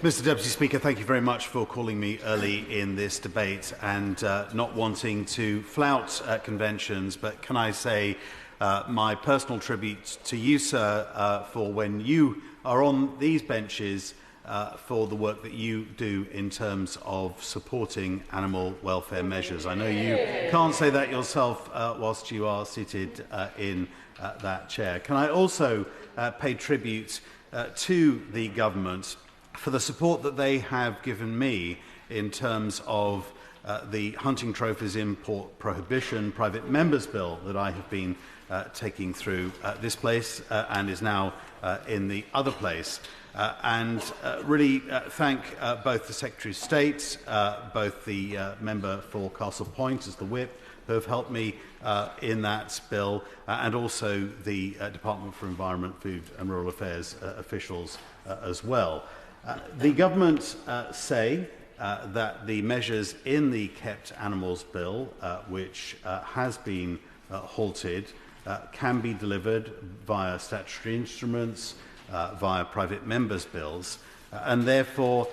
Mr Deputy Speaker, thank you very much for calling me early in this debate and not wanting to flout conventions, but can I say my personal tribute to you, sir, for when you are on these benches for the work that you do in terms of supporting animal welfare measures. I know you can't say that yourself whilst you are seated in that chair. Can I also pay tribute to the government for the support that they have given me in terms of the hunting trophies import prohibition private members bill that I have been taking through this place and is now in the other place. And really thank both the Secretary of State, both the member for Castle Point as the whip, who have helped me in that bill, and also the Department for Environment, Food and Rural Affairs officials as well. The government say that the measures in the Kept Animals Bill, which has been halted, can be delivered via statutory instruments, via private members' bills, and therefore,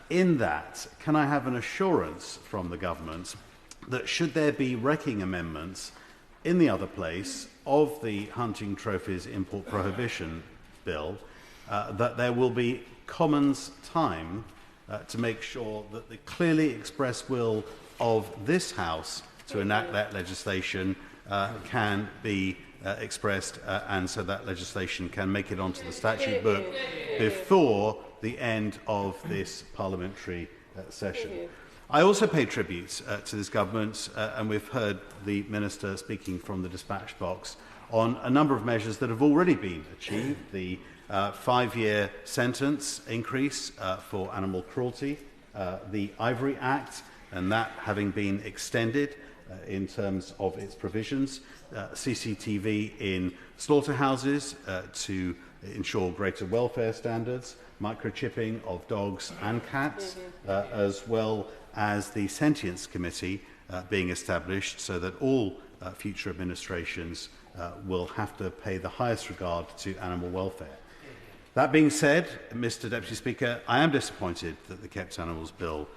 in that, can I have an assurance from the government that should there be wrecking amendments in the other place of the hunting trophies import prohibition bill, that there will be Commons time to make sure that the clearly expressed will of this House to enact that legislation can be expressed and so that legislation can make it onto the statute book before the end of this parliamentary session. I also pay tribute to this government and we've heard the Minister speaking from the dispatch box on a number of measures that have already been achieved. The 5-year sentence increase for animal cruelty, the Ivory Act, and that having been extended in terms of its provisions, CCTV in slaughterhouses to ensure greater welfare standards, microchipping of dogs and cats, as well as the Sentience Committee being established so that all future administrations will have to pay the highest regard to animal welfare. That being said, Mr Deputy Speaker, I am disappointed that the Kept Animals Bill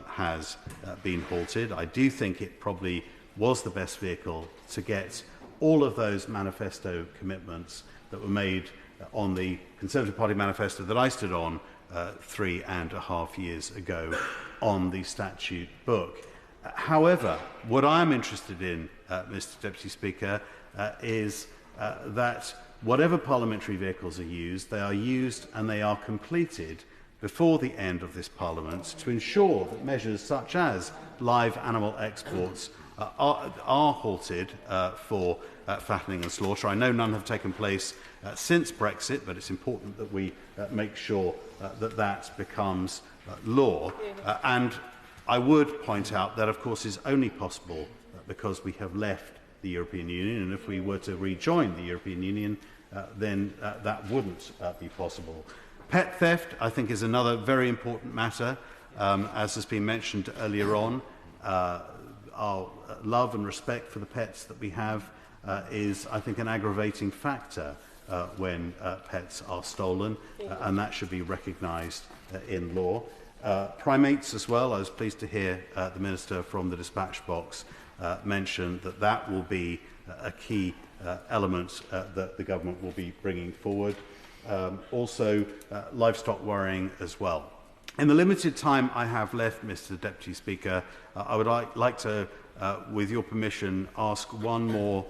has been halted. I do think it probably was the best vehicle to get all of those manifesto commitments that were made on the Conservative Party manifesto that I stood on 3.5 years ago on the statute book. However, what I'm interested in, Mr Deputy Speaker, is that whatever parliamentary vehicles are used, they are used and they are completed before the end of this Parliament to ensure that measures such as live animal exports are halted for fattening and slaughter. I know none have taken place since Brexit, but it's important that we make sure that that becomes law. And I would point out that, of course, is only possible because we have left the European Union, and if we were to rejoin the European Union, then that wouldn't be possible. Pet theft, I think, is another very important matter. As has been mentioned earlier on, our love and respect for the pets that we have is, I think, an aggravating factor when pets are stolen, and that should be recognised in law. Primates as well, I was pleased to hear the Minister from the dispatch box mention that that will be a key element that the government will be bringing forward. Also, livestock worrying as well. In the limited time I have left, Mr Deputy Speaker, I would like to, with your permission, ask one more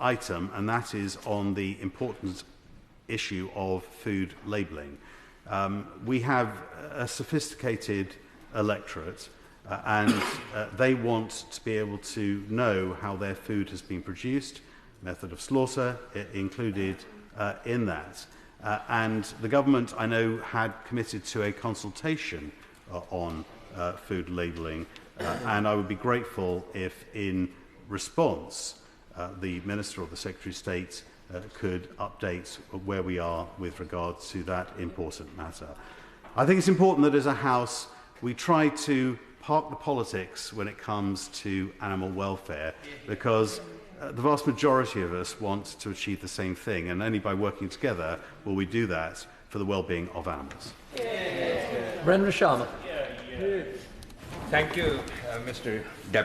item, and that is on the important issue of food labelling. We have a sophisticated electorate and they want to be able to know how their food has been produced, method of slaughter included in that. And the government, I know, had committed to a consultation on food labelling, and I would be grateful if, in response, the Minister or the Secretary of State could update where we are with regard to that important matter. I think it's important that as a House we try to park the politics when it comes to animal welfare, because the vast majority of us want to achieve the same thing, and only by working together will we do that for the well-being of animals. Brenda Sharma. Thank you, Mr. Deputy.